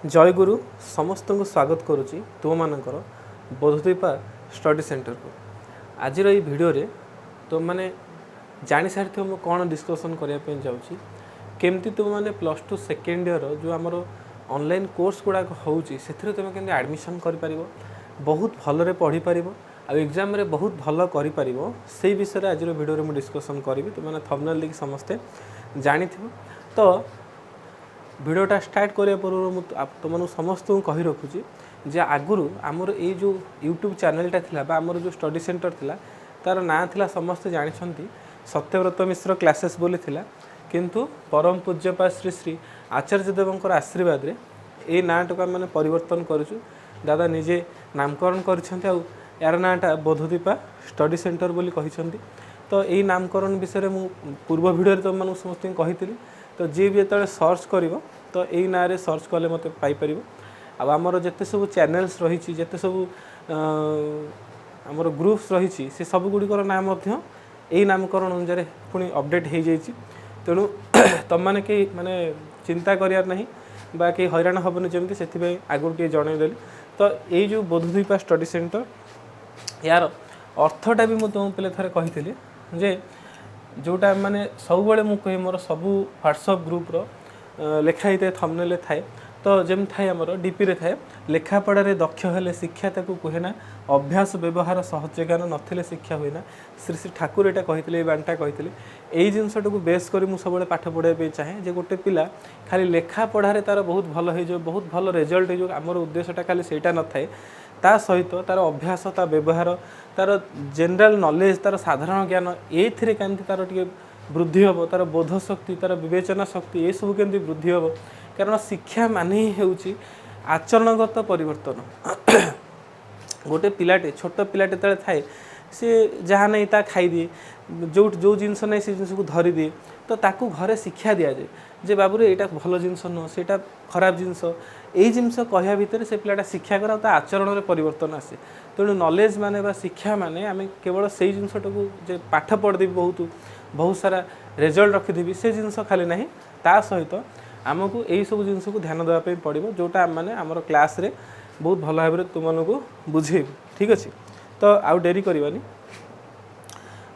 जय गुरु समस्त को स्वागत करुच्ची तुम मानकर बोधदीपा स्टडी सेंटर को आज भिडियो रे तुम मैंने जानी सारी मुझे कौन डिस्कसन करने जाऊँगी केमती तुम मैंने प्लस टू सेकेंड ईयर जो आमर ऑनलाइन कोर्स गुड़ाक होती तुम केमती एडमिशन कर बहुत भलरे पढ़ी पार आ एग्जाम रे बहुत भल कर से विषय आज भिडियो मुझे डिस्कसन करी तुमने थंबनेल देखि समस्ते जानी तो भिडियोटा स्टार्ट करने पूर्व तुम समस्त को कही रखुची जे आगुरी आमर ये जो यूट्यूब चैनलटा थिला बा आमर जो स्टडी सेंटर थिला तार ना थिला समस्ते जानिछंती सत्यव्रत मिश्र क्लासेस बोली थिला किंतु परम पूज्यपा श्री श्री आचार्य देवंकर आशीर्वाद रे ए नाटा को मैंने परिवर्तन करूँ दादा निजे नामकरण कर यार नाटा बोधदीपा स्टडी सेंटर बोली कहिसंती तो यही नामकरण विषय में पूर्व भिडियो तुम समस्त कही तो जी भी जो सर्च कर तो यही ना रे सर्च कले मत पाइपर आमर जिते सब चैनल्स रही जिते सब आमर ग्रुप्स रही से सब गुड़िकर नाम यही नामकरण अनुसार पुणी अपडेट हो जाइए तेणु तुम मैंने कहीं माने चिंता करार ना बा कहीं हैरान हेनी जमी से आगुरी किए जनईदेली तो यही जो बोधदीपा स्टडी सेंटर यार अर्थटा भी मुझे तुम पे थे कही जे जोटा माने सब मुझे मोर सबू व्हाट्सअप ग्रुप्र लेखाई थाए थंबनेल थाए तो जमी थाए आमर डीपी रे थाए लेखापढ़ारे दक्ष हेले शिक्षा ताकू कहे ना अभ्यास व्यवहार सहज ज्ञान नथिले शिक्षा हुए ना श्री श्री ठाकुर यहाँ कही बाणटा कही यही जिनटा को बेस कर मुझे सब पाठ पढ़ाई चाहे जे गोटे पिला खाली लेखापढ़ारे तार बहुत भल हो बहुत भल रिजल्ट हो आमर उद्देश्यटा खाली सेटा न थाए ता सहित तार अभ्यास ता व्यवहार तार जनरल नॉलेज तार साधारण ज्ञान ये केमती तार टे वृद्धि हम तार बोध शक्ति तार विवेचना शक्ति ये सब केमती वृद्धि हम कारण शिक्षा माने ही होउची आचरणगत परिवर्तन गोटे पिलाटे छोट पिलाटे तले थाए सी जहाँ नहीं ता खाई दिए जो जो जिनस नहीं से जिनस को धरी दिए तो ताकू घरे शिक्षा दि जाए जे बाबू रे एटा भल जिनस नुह से खराब जिनस यही जिनस कहया भितर से पिलाटा शिक्षा करा ता आचरण में परिवर्तन आसे तेणु नॉलेज माने बा शिक्षा माने आम केवल से जिनसटा को जे पाठ पढ़देवी बहुत सारा रिजल्ट रखिदेवी से जिनस खाली ना ता सहित आमको यही सब जिनस को ध्यान देवाई पड़ो जोटा मैंने आमर क्लास रे बहुत भल भाव तुमको बुझेबू ठीक अच्छे तो आउ डेरी करवानी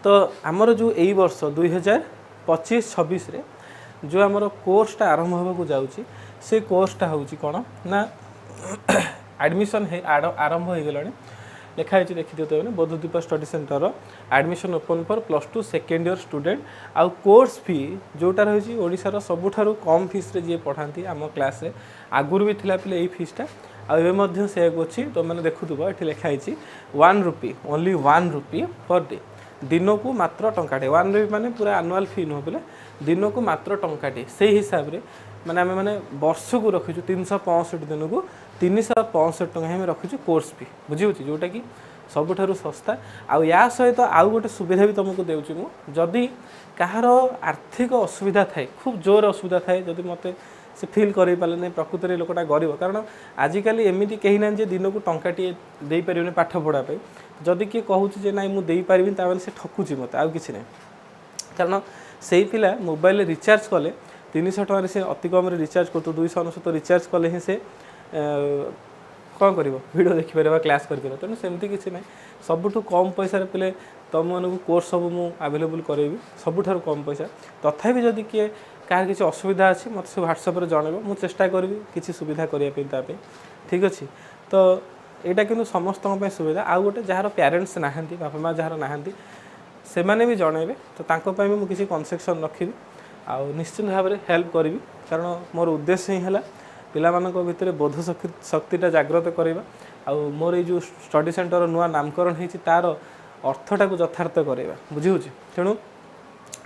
तो आमर जो यही वर्ष 2025-26 रे जो आमर कोर्सटा आरंभ होगा जाऊँगी से कोर्सटा हूँ कौन ना एडमिशन आरंभ हो गला लिखाई देखी तो Bodhdeepa study centre admission open for plus two second year student आउ कोर्स फी जोटा रही ओडिशार सबुठारु कम फीस रे जी पढ़ाती आम क्लास रे आगुरी भी थिला पिले एई फीसटा आउ से अच्छी तो मैंने देखुव ये लिखाई 1 रुपी ओनली 1 रुपी पर डे दिन को मात्र टंकाटे 1 रुपी माने पूरा एनुअल फी नुह बोले दिन को मात्र टंकाटे से हिसाब रे माने आम मैंने वर्ष को रखीचु 365 दिन को 365 टका रखीचु कोर्स फी बुझी जोटा कि सबुठारु सस्ता आउ या सहित आउ गोटे सुविधा भी तुमको देउची मु जदि कहार आर्थिक असुविधा थाए खूब जोर असुविधा थाए जदि मते से फिल कर पारे प्रकृत में लोकटा गरीब कारण आजिकल एमती कहीं ना दिन को टंकाटे दे पारे पाठ पढ़ापी जदि किए कहूँ ना मुझे पारि से ठकुची मत आउ कि ना कारण से पिला मोबाइल रिचार्ज कले 300 टकर से अति कम रिचार्ज कर 299 रिचार्ज कले ही से कौन कर वीडियो देखिपर क्लास कर तेणु सेमती किसी ना सबुठ कम पैसा पे तुम मानक कोर्स सब मुझे आवेलेबल करेबी सबुठ कम पैसा तथापि जदि किए कह किसी असुविधा अच्छी मत से व्हाट्सएप जनइब मुझे चेष्टा करी किसी सुविधा करने ठीक अच्छे तो यहाँ कि समस्त सुविधा आउ गोटे जार पेरेन्ट्स नहांती बापा माँ जार नहांती से मैंने भी जनइबे तो तांको मुझे किसी कनसेक्शन रखी आउ निश्चित भाव में हेल्प करी कारण मोर उद्देश्य ही है पिला भितर बोध शक्तिटा जाग्रत करवा आउ मोर ये जो स्टडी सेंटर नुआ नामकरण होती तार अर्थटा को यथार्थ करवा बुझी तेणु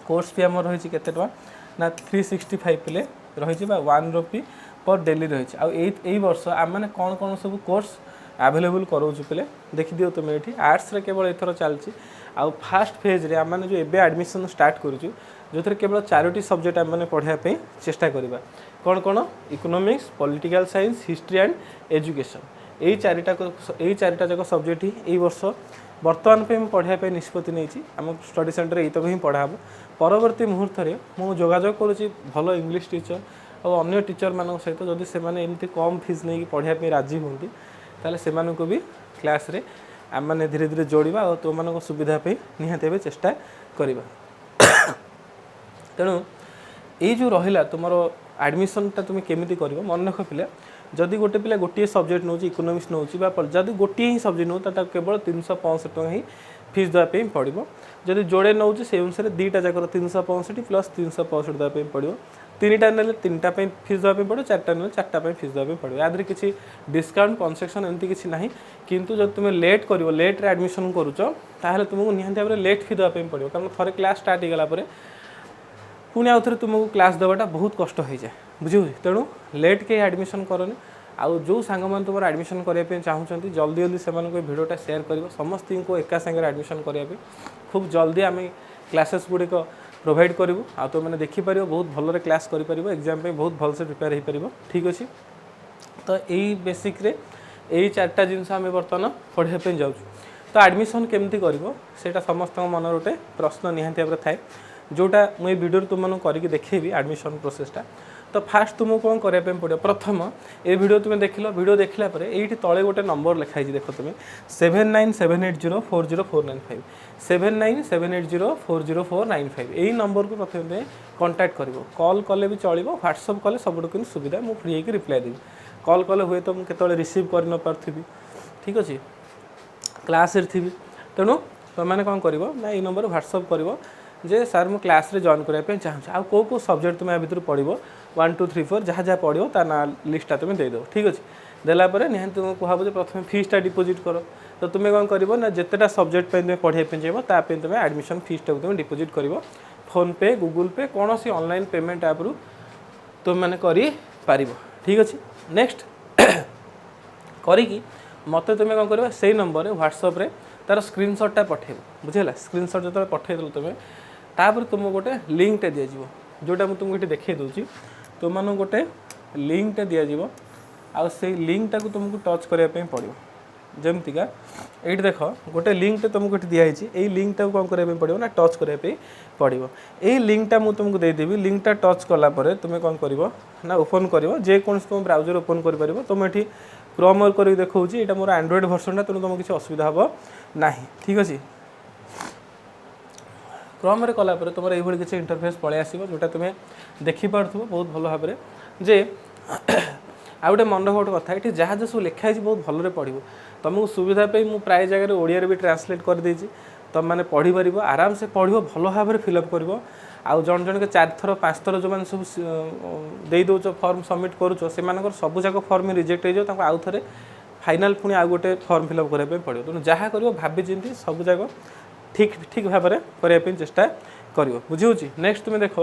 कोर्स फी आम रही केते टका ना 365 पिले रही 1 रुपी पर डेली रही आई वर्ष आम मैंने कौन कौन सब कोर्स आवेलेबल कराऊँ पिले देखी दियो तुम ये आर्ट्स रे केवल एथर चलती आउ फास्ट फेज रे आम मैंने जो एबे एडमिशन स्टार्ट करूँ जो थे केवल 4टी सब्जेक्ट आम मैंने पढ़ाई चेष्टा करवा कौन कौन economics political science history and education यही चारिटा जाक सब्जेक्ट ही यही वर्ष बर्तमान पे मैं पढ़ाई निष्पत्ति नहीं आम स्टडी सेंटर यही तक ही पढ़ा परवर्ती मुहूर्त में मुझे जोगाजोग करुँची भल इंग्लीश टीचर और अन्य टीचर मान सहित जदि से एमती कम फीस नहीं पढ़ाई राजी हूँ ताले से भी क्लास रे आम मैंने धीरे धीरे जोड़ा और तुम मान सुविधा निहाती भाव चेष्टा करवा। तेणु ये जो रहा तुम एडमिशनटा तुम केमी कर मन रख पिला जदि गोटे पिला गोटे सब्जेक्ट नौ इकोनोमिक्स नौ जदि गोटे ही सब्जेक्ट नौ तो केवल 365 टका ही फीस देवाई पड़ो। जदि जोड़े नौ से अनुसार दुईटा जाकर 365 प्लस 365 देवाई पड़ो। तीनटा ने तीनटा फीस देवाई पड़ो, चार्टा ने चार्टा फीस देवाई पड़ो। याद किसी डिस्काउंट कनसेक्शन एमती किसी ना किंतु जब तुम लेट कर लेट्रे एडमिशन करुच तुमको निहाती भाव लेट फी देवाई पड़ो कारण थे क्लास स्टार्ट होगा पुणी आउ थे तुमको क्लास देवाटा बहुत कष्ट हो जाए बुझे। तेणु लेट के एडमिशन करनी आउ जो सांग मैंने तुम एडमिशन करने चाहूँगी जल्दी जल्दी से भिडियोटा शेयर कर समस्त को एका सागर एडमिशन करने खूब जल्दी आम क्लासेस गुड़िक प्रोवाइड करूँ आ तो मैंने देखिपर बहुत भलरे क्लास कर एग्जाम बहुत भलसे प्रिपेयर हो पार। ठीक अच्छे तो यही बेसिक रे यही चार्टा जिनस आम बर्तमान पढ़ाई जाऊँ। तो एडमिशन केमती कर समस्त मन गोटे प्रश्न निहाती भाव थाए जोटा मुझे वीडियो तुम करके देखेबी एडमिशन प्रोसेसटा। तो फास्ट तुमको कौन करने पड़ो प्रथम ये वीडियो तुम देख वीडियो देखला ये तले गोटे नंबर लिखाई देख तुम 7978040495 7978040495 यही नंबर को प्रथम तुम कांटेक्ट कर कॉल कले भी चलो व्हाट्सअप कले सब सुविधा मुझे फ्री होकर रिप्लाई देवी। कॉल कले हुए तो मुझे रिसीव कर न पार्थी। ठीक अच्छे क्लास थी तेणु तुमने कौन कर ये नंबर व्हाट्सअप कर जे सर मु क्लास रे जॉइन करने चाहूँ आ को सब्जेक्ट तुम भितर पढ़ो 1 2 3 4 जहाँ जहाँ पढ़ो ता ना लिस्टा तुम देदेव। ठीक अच्छे देलापर निहाती तुमको कहब प्रथम फीसटा डिपोजिट कर। तो तुम्हें कौन कर ना जितेटा सब्जेक्ट तुम पढ़ाई चाहिए ताप तुम एडमिशन फीसटा तुम डिपोजिट कर फोन पे गूगल पे कौन सी ऑनलाइन पेमेंट ऐप रु तुम मैंने कर। ठीक अच्छे नेक्स्ट करी मत तुम्हें कौन कर से नंबर व्हाट्सअप रे तार स्क्रीनशॉटा पठेब बुझेगा। स्क्रीनशॉट जो पठेदेल तुम्हें तापर तुमको गोटे लिंकटे दिज्व जोटा मुझे तुमको ये देखी दूसरी तुम गोटे लिंकटे दिज्व आउ से लिंकटा को तुमको टच करने पड़ो जमतीका ये देख गोटे लिंकटे तुमको दिखाई यही लिंकटा कौन करने पड़ो ना टच करने पड़ो। यही लिंकटा मुझे तुमको देदेवी लिंकटा टच कलापर तुम्हें कौन कर ना ओपन कर जेको तुम ब्राउजर ओपन कर तुम ये क्रोम कर देखा यहाँ मोर एंड्रॉइड भर्सन तेणु तुमको किसी असुविधा हम ना। ठीक अच्छे क्रोम कलापर तुम ये किसी इंटरफेस पलि आस जोटा तुम्हें देखिपुर बहुत भल भाव जे आ गए मन रख गोटे कथा ये जहाँ जो सब लिखाई बहुत भलरे पढ़ो तुमको सुविधा पे मुझे प्राय जगह ओडिया भी ट्रांसलेट कर देती तुम मैंने पढ़ी पार आराम से पढ़ो भल भाव में फिलअप कर आउ जन जन के 4 थर 5 थर जो मैंने सब दे दौच फर्म सबमिट करुच से सब जाक फर्म रिजेक्ट हो आउ थे फाइनाल पुणी आउ गोटे फर्म फिलअप करने पड़ो। तेणु जहाँ कर भाभी चिंती सब जाक ठीक ठीक भाव में करने चेष्टा कर बुझे। नेक्स्ट तुम देख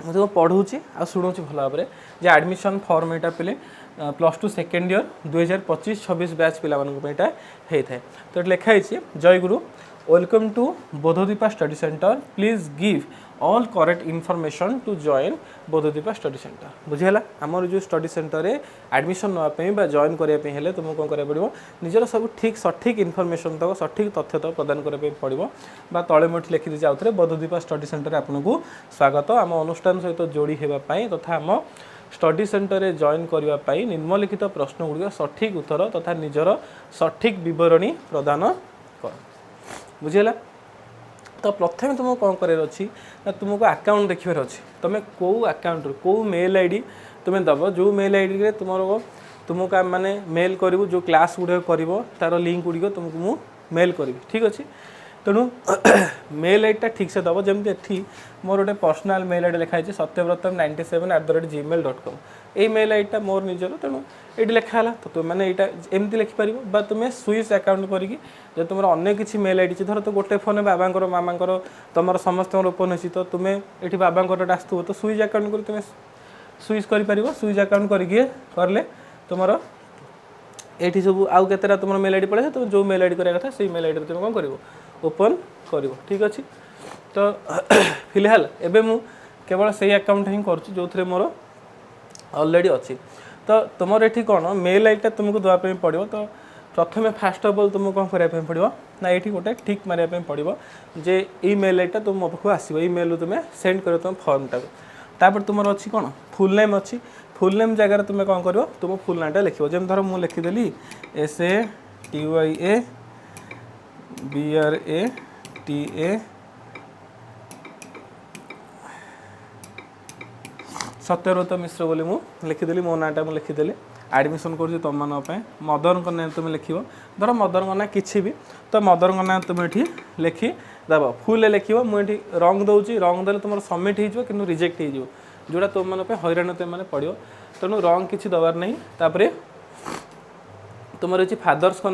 मुझे पढ़ाऊँगी आ शुणाऊँ भल भाव में जे एडमिशन फॉर्म यहाँ पे +2 सेकेंड ईयर 2025-26 बैच पिला होता है। तो ये लिखाई जय गुरु welcome to Bodhdeepa study centre please give all correct information to join Bodhdeepa study centre बुझेगा। आमर जो स्टडी सेंटर एडमिशन नापी जॉइन करने तुमको कौन करा पड़ो निजर सब ठीक सठिक इनफॉरमेशन तक सठिक तथ्य तक प्रदान करने पड़ो तले मुझे लिखी दीजिए आउे बोधदीपा स्टडी सेंटर आपको स्वागत आम अनुष्ठान सहित जोड़ी होगापाई तथा आम स्टडी सेंटर जॉइन करने निम्नलिखित प्रश्न गुड़िक सठिक उत्तर तथा निजर सठिक बरणी प्रदान कर बुझेगा। तो प्रथम तुमको कौन करार अच्छी ना तुमको अकाउंट देखार अच्छी तुम कौ अकाउंट कौ मेल आईडी तुम्हें दब जो मेल आईडी रे तुमको माने मेल करूँ जो क्लास गुड़ाक कर तार लिंक गुड़िक तुमको मु मेल करी। ठीक अच्छे तेणु मेल आईडी ठीक से दब जमी एटी मोर गोटे पर्सनाल मेल आईडी लिखाई satyavratam97@gmail.com यही मेल आईडी मोर निजर तेणु ये लिखाला तो तुमने यहाँ एमती लिखिपर तुम स्विच अकाउंट करी तुम अन्य किसी मेल आईडी धर तो गोटे फोन बाबा मामा तुम समस्त ओपन अच्छी तो तुम्हें ये बाबा आसू तो स्विच अकाउंट कर तुम स्विच कर स्विच अकाउंट करले तुम ये सब आउ केतेटा तुम मेल आईडी पड़े तुम जो मेल आईडी करा कथा से मेल आईडी तुम कौन कर ओपन कर। ठीक अच्छे तो फिलहाल एबे मु केवल से अकाउंट ही कर जो थे मोर ऑलरेडी अच्छी। तो तुम ये कौन मेल आईडी तुमको देवाई पड़ो तो प्रथम फास्ट ऑफ ऑल तुमको कौन करने पड़ो ना ये गोटे ठीक मारे पड़ो जे ई मेल आईडी तुम मो पाखु आसो ई मेल तुम सेंड कर तुम फॉर्मटा तापर तुम अच्छी कौन फुल नेम अच्छी फुल नेम जगह तुम कौन कर तुम फुल नाटा लिख जमी धर मुझे लिखिदेली SATYABRATA सत्यव्रत मिश्र बोली मुझे लिखिदेली मो नाटा मुझे लिखिदेली एडमिशन कर तुम मान मदर को ना तुम लिख धर मदर को ना कि भी तो मदर को ना तुम ये लिखिदेव फुल लिख मुझे रंग दूसरी रंग देते तुम सबमिट हो रिजेक्ट हो जोड़ा तुम मैंने हईराण तुम मैंने पड़ो तेणु रंग किसी दबार नहीं तापर तुम अच्छी फादर्स को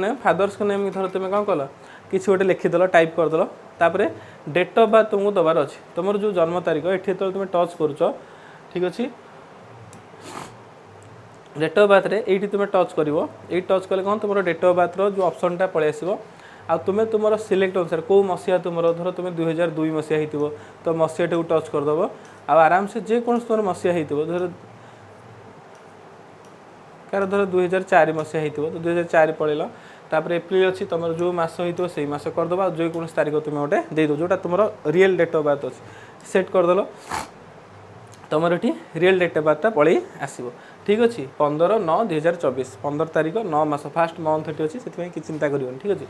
नेम धर तुम कौन कल किसी गोटे लिखिदेल टाइप करदेल तापर डेट ऑफ बर्थ तुमको दबार अच्छे तुम जो जन्म तारीख ये तुम टच करुच ठीक अच्छे डेट ऑफ बर्थ ये तुम टच कर टच कले कौन तुम डेट ऑफ बर्थ जो ऑप्शनटा पलि आसो आ तुम्हें तुम सिलेक्ट अनुसार कौ मसीहा तुम धर तुम 2002 मसीहा हो तो मसीहाटा को टच करदेव आराम से जेको तुम मसीहा हो धर कार धर 2004 मसीहा हो तो 2004 पड़ेल तापर एप्रिल अच्छी तुम जो मस हो से मस करदेव जेको तारीख तुम गोटे देदेव जोटा तुम रियल डेट ऑफ बर्थ अच्छे सेट करदेल तुम ये रियल डेट ऑफ बर्थ पलि आसो ठीक अच्छे 15/9/2024 15 तारीख 9 मास फास्ट मंथ ये अच्छी से कि चिंता कर ठीक अच्छे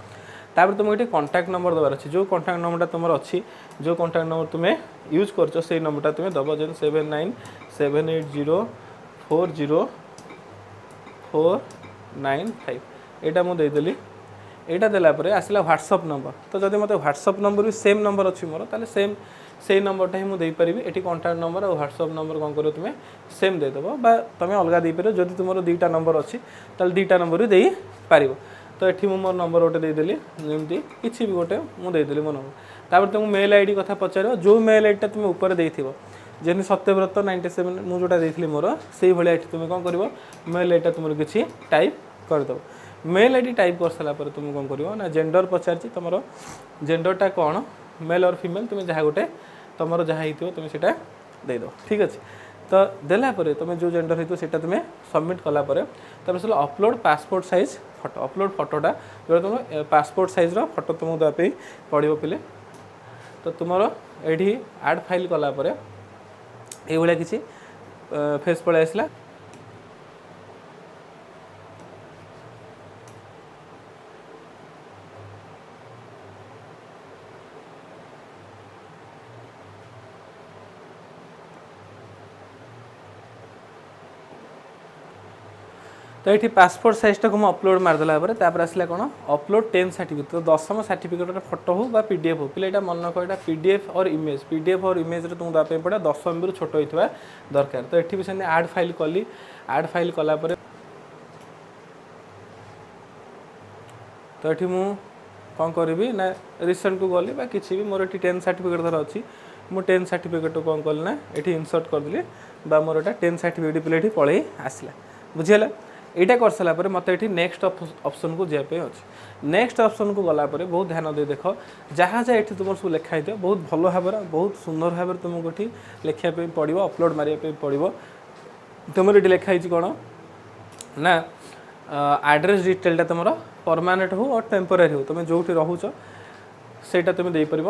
तापर तुमको ये कॉन्टैक्ट नंबर दबार अच्छे जो कॉन्टैक्ट नंबरटा तुम अच्छी जो कॉन्टैक्ट नंबर तुम यूज कर नंबरटा तुम दब जेन 7978040495 यहाँ मुझे देदेली यहाँ देलापर आसला व्हाट्सअप नंबर तो जब मत व्हाट्सअप नंबर भी सेम नंबर अच्छी मोर ताले सेम से नंबरटा ही मुझे देपारी ये कॉन्टैक्ट नंबर और व्हाट्सअप नंबर कौन कर तुम सेम देदेव तुम अलग देपर जब तुम 2टा नंबर अच्छी ताल 2टा नंबर भी दे पार तो ये मोर नंबर गोटे देदेली जमी किसी भी गोटे मुझे मो नंबर तापर तुमको मेल आईडी कथा पचार जो मेल आईडी तुम ऊपर देव जमी सत्यव्रत 97 मुझे जोटा देती मोर से भाई तुम कौन कर मेल आईडी तुम किसी टाइप करदेव मेल आईडी टाइप कर सारापर तुम कौन कर ना जेंडर पचार तुम जेंडरटा कौन मेल और फीमेल तुम जहाँ गोटे तुम जहाँ हो तुम से देदेव ठीक अच्छे तो देलापर तुम जो जेंडर हो तुम सबमिट कलापर तब upload passport size photo upload फोटोटा जो तुम पासपोर्ट साइज फोटो तुमको देवाई पड़ो पे तो तुम ये आड फाइल कलापर ये किसी फेस पलि आसला तो ये पासपोर्ट साइजटा को अपलोड मारदेला आसला कौन अपलोड 10 सर्टिफिकेट तो 10म सर्टिफिकेट फोटो हो पीडीएफ हो पे मन रख यहाँ पीडीएफ और इमेज तुमको देवाई पड़ा 10 MB छोट होता दरकार तो ये भी से आड फाइल कली आड फाइल कलापर तो ये मु कौन करी ना रिसेंट को गली किसी भी मोर 10 सर्टिफिकेट धर अच्छी मुझे 10 सर्टिफिकेट कौन कली ना ये इनसर्ट करदेली मोर यहाँ 10 सर्टिफिकेट पे पलि आसला बुझीगला यहाँ कर सारापर मत ये नेक्स्ट ऑप्शन को जावाई अच्छे नेक्स्ट ऑप्शन को गलापर बहुत ध्यान दे देख जहाँ जहाँ ये तुम सब लिखाई थो बहुत भल भाव बहुत सुंदर भाव तुमको ये लिखापी पड़ो अपलोड मारे पड़ो तुम ये लिखाई कौन ना एड्रेस डिटेलटा तुम परमानेंट हो और टेम्पोरारी हो तुम जो रोच सेटा तुम देपर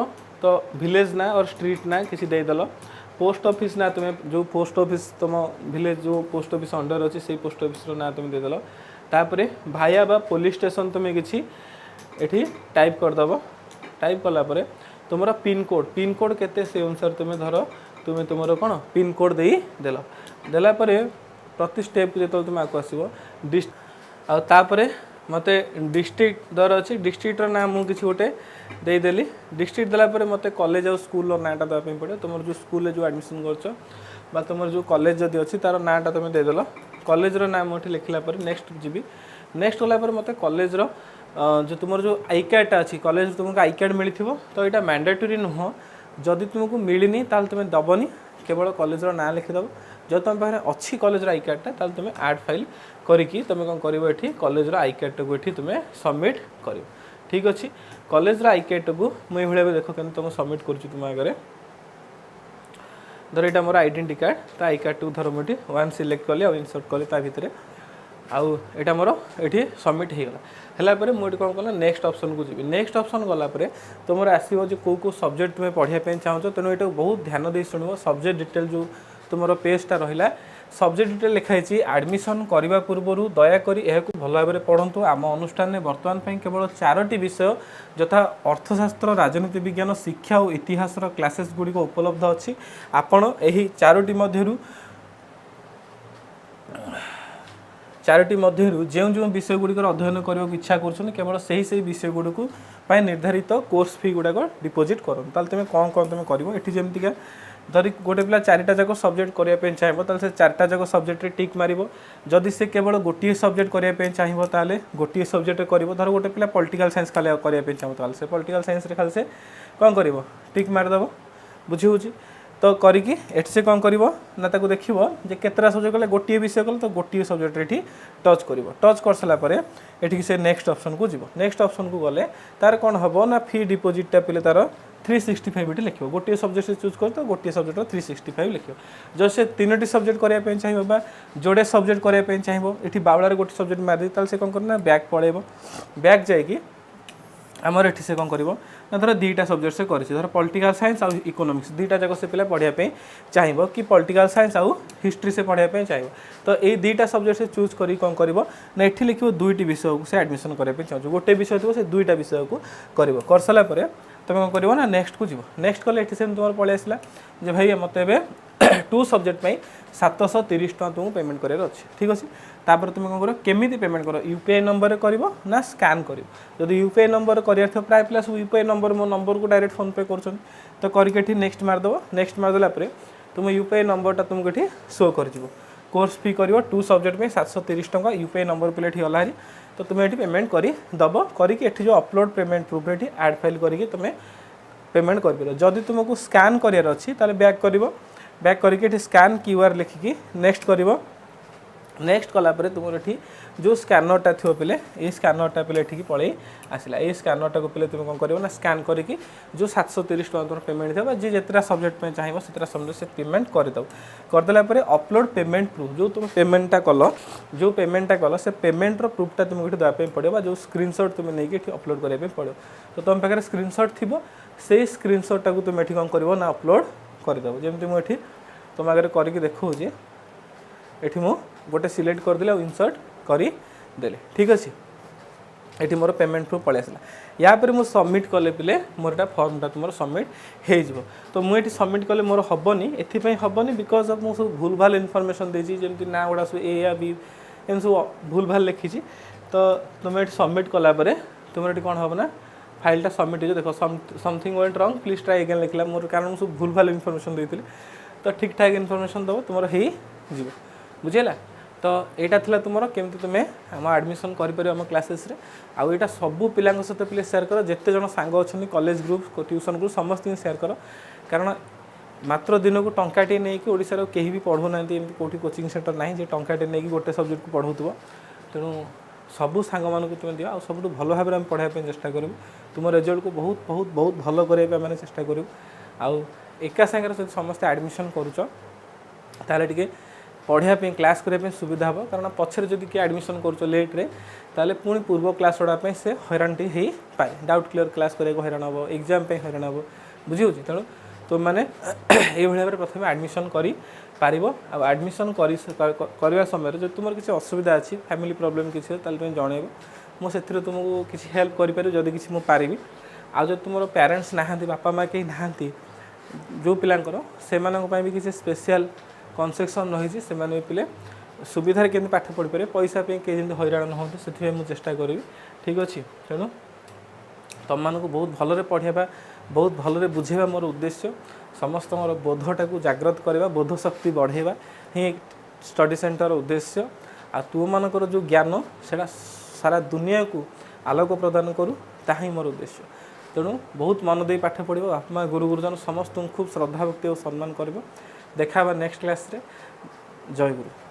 तो विलेज ना और स्ट्रीट ना किसी देदेल पोस्ट ऑफिस ना तुम जो पोस्ट ऑफिस तुम विलेज जो पोस्ट ऑफिस अंडर अच्छी से पोस्ट ऑफिस ना तुम देदेल तापर भाया बा पुलिस स्टेशन तुम किसी ये टाइप करदेव टाइप कलापर तुम पिन कोड केते से अनुसार तुम धर तुम तुम कौन पिन कोड देदेल देलापर प्रति स्टेप जो तुम आगे आसो तापर मत डिस्ट्रिक्ट दर अच्छी डिस्ट्रिक्टर ना मुझे गोटे देदेली डिस्ट्रिक्ट देलापर मत कॉलेज और स्कूल नाटा देवाई पड़े तुम जो स्कूल जो एडमिशन कर तुम जो कॉलेज जदि अच्छी तार नाटा तुम देदेल कॉलेजर ना मुझे लिखला नेक्स्ट जी नेक्स्ट गलापर मत कॉलेजर जो तुम जो आई कार्डटा अच्छी कॉलेज तुमको आई कार्ड मिली तो यहाँ मैंडेटरी नुह जदि तुमको मिलनी ताल तुम दबनी केवल कॉलेजर ना लिखिदेव जो तुम पाखे अच्छी कॉलेजर आई कार्डटा ताल तुम आड फाइल करी तुम कौन कर कॉलेजर आई कार्डटा को तुम सबमिट कर ठीक अच्छे कॉलेजर आई कार्डटा को मुझे भाई देख के तुम सबमिट कर तुम आगे धर यहाँ मोर आइडेंटिटी कार्ड तो आई कार्ड को धर मुझे वन सिलेक्ट कली और इनसर्ट कली भितर आउटा मोर ये सबमिट होगला है मुझे कौन कल नेक्स्ट ऑप्शन को जी नेक्स्ट ऑप्शन गलापर तुम आसो जो कौ सब्जेक्ट तुम पढ़ाई चाहो तेणु ये बहुत ध्यान दे शुणव सब्जेक्ट डिटेल जो तुम पेजटा रहा सब्जेक्ट लिखाई एडमिशन करने पूर्व दयाकोरी यह भल भाव में पढ़ु। आम अनुष्ठान में बर्तमान केवल 4टी विषय यथा अर्थशास्त्र, राजनीति विज्ञान, शिक्षा और इतिहास क्लासेस गुड़िक उपलब्ध अच्छी। आपण यही 4टी मध्यरु जो विषय गुड़िक अध्ययन करने को इच्छा कर केवल से विषय गुड़िक निर्धारित कोर्स फी गुड़ाक डिपोजिट करूँ। तुम कौन कौन तुम करमतीका धरी गोटे पिला 4टा जाक सब्जेक्ट करने चाहिए तो 4टा जाक सब्जेक्ट टिक मार। जदि से केवल गोटे सब्जेक्ट करने चाहिए ताले गोटे सब्जेक्ट कर। धर गोटे पिला पॉलिटिकल साइंस खाली करने चाहिए से पॉलिटिकल साइंस खाली से कौन कर टिक मारदेव बुझी तो करिकी एट से कौन कर देखो जे केतरा सब्जेक्ट कले गोटे विषय कले तो गोटे सब्जेक्ट ये टच कर। टच कर सारापर ये से नेक्स्ट ऑप्शन को जीव। नेक्स्ट ऑप्शन को गले तार कौन हम ना फी डिपोजिटा पे तार 365 लिखो। गोटे सब्जेक्ट से चूज कर तो गोटे सब्जेक्ट 365 लिखो। जो से 3टी सब्जेक्ट करने चाहिए बा जोड़े सब्जेक्ट करने चाहिए ये बावलार गोटे सब्जेक्ट मारदी से कौन करना बैक पड़ेब। बैक जाकि आमर ये से कौन कर धर 2टा सब्जेक्ट से कर धर पॉलिटिकल साइंस और इकोनॉमिक्स 2टा जाक से पिला पढ़ाई चाहिए कि पॉलिटिकल साइंस आउ हिस्ट्री से पढ़ाई चाहिए तो ये 2टा सब्जेक्ट से चूज करी कौन कर ना ये लिखो 2टी विषय को से एडमिशन करने चाहिए। गोटे विषय थी से 2टा विषय को कर सारापर तुम कौन कर ना नेक्स्ट को जीव। नेक्स्ट कले ये तुम पलि आसला जे भाई मत ए 2 सब्जेक्ट 730 टका तुमको पेमेंट करार अच्छे। ठीक अच्छे तापर तुम कौन कर केमी पेमेंट कर यूपीआई नंबर कर ना स्कान कर। जब यूपीआई नंबर कर प्राय पिला सब यूपीआई नंबर मो नंबर को डायरेक्ट फोन पे कर तो करके नेक्स्ट मारदेव। नेक्स्ट मारदेला तुम यूपीआई नंबरटा तुमको ये शो कर कोर्स फी कर 2 सब्जेक्ट 730 टका यूपीआई नंबर पे ये गला तो तुम ये पेमेंट करदब करके जो अपलोड पेमेंट प्रूफ ये आड फाइल करके तुम पेमेंट कर। जदि तुमको स्कान करार अच्छी ताले बैक कर बैक करके स्कान क्यूआर लिखिकी नेक्स्ट कर। नेक्स्ट कलापर तुम ये जो स्कानरटा थो पे ये स्कानरटा पे ये पलि आसला ये स्कानरटा को पे तुम कौन कर ना स्कान करके जो 730 टका तुम पेमेंट थी जी जितना सब्जेक्ट चाहिए से सब्जेक्ट से पेमेंट करदेव। करदेला अपलोड पेमेंट प्रूफ जो तुम पेमेंटा कल से पेमेंटर प्रूफटा तुमको ये देवाई पड़ो जो स्क्रीनशॉट तुम नहीं अपलोड करने पड़ो तो तुम पाखे स्क्रीनशॉट थी से स्क्रीनशॉटा को तुम ये कौन कर ना अपलोड करदेव। जमी मुझे तुम आगे करके देखो ये गोटे सिलेक्ट करदे और इनसर्ट करदे। ठीक अच्छे ये मोर पेमेंट प्रूफ पलि आसला। या पर मुझे सबमिट कले पे मोर एटा फॉर्मटा तुम सबमिट हो तो मुझे सबमिट कले मोर हेनी एपाई हेनी बिकज अफ मुझे भूल भाल इनफर्मेशन देती जमी ना गुड़ा सब ए या बी एम सब भूल भाल लिखी तो तुम ये सबमिट कलापर तुम ये कौन हम ना फाइलटा सबमिट हो देख समथिंग वेंट रंग प्लीज ट्राई अगेन लिखला मोर कारण मुझे भूल भाल इनफर्मेशन देती तो ठीक ठाक इनफर्मेशन दब तुम हो बुझेगा। तो यहाँ था तुम केमती तुम्हें आम एडमिशन कर क्लासेस आउ यहाँ सबू पिला सहित पे सेयार कर जिते जन सांग अच्छा कॉलेज ग्रुप ट्यूशन ग्रुप समस्त सेयार कर कारण मात्र दिन को टंकाटे नहीं कि ओडिशार केही भी पढ़ुना एमती कौटी कोचिंग सेंटर ना जे टंकाटे नहीं गोटे सब्जेक्ट को पढ़ाऊ तेणु सबू सांग मान तुम दिव आ सब भल भाव में पढ़ाई चेष्टा करूँ तुम रिजल्ट को बहुत बहुत बहुत भल करने चेष्टा करूँ आउ एका सागर समस्त एडमिशन करुचे पढ़ाई क्लास करने सुविधा हम कारण पछरे जदि किए एडमिशन कर लेट्रे ताले पुणी पूर्व क्लास गुड़ा से हैरानटी हो पाए डाउट क्लियर क्लास करने हैरान हम एग्जाम हैरान हम बुझी तेणु तुम मैंने ये भाव में प्रथम एडमिशन कर एडमिशन करने समय जो तुम किसी असुविधा अच्छी फैमिली प्रॉब्लम किसी तुम जनइब मुझे तुमको किसी हेल्प करी किसी मुझे पारि आ जो तुम पेरेंट्स ना बापा माँ कहीं ना जो पिलांकर से भी किसी स्पेशल कनसेक्शन रही से पे सुविधार केमती पाठ पढ़ी पारे पैसा पे कहीं हैरान न हो से मुझे चेष्टा करी। ठीक अच्छे तेणु तुम मानक बहुत भलरे पढ़ावा बहुत भलरे बुझेवा मोर उद्देश्य समस्त बोधटा को जागृत करवा बोध शक्ति बढ़ेवा ही स्टडी सेंटर उद्देश्य आ तुम मानकर जो ज्ञान से सारा दुनिया को आलोक प्रदान करूँ ताही मोर उद्देश्य। तेणु बहुत मन दे पाठ पढ़ो बापा गुरु गुरुजन समस्त खूब श्रद्धा भक्ति और सम्मान कर देखा नेक्स्ट क्लास रे। जय गुरु।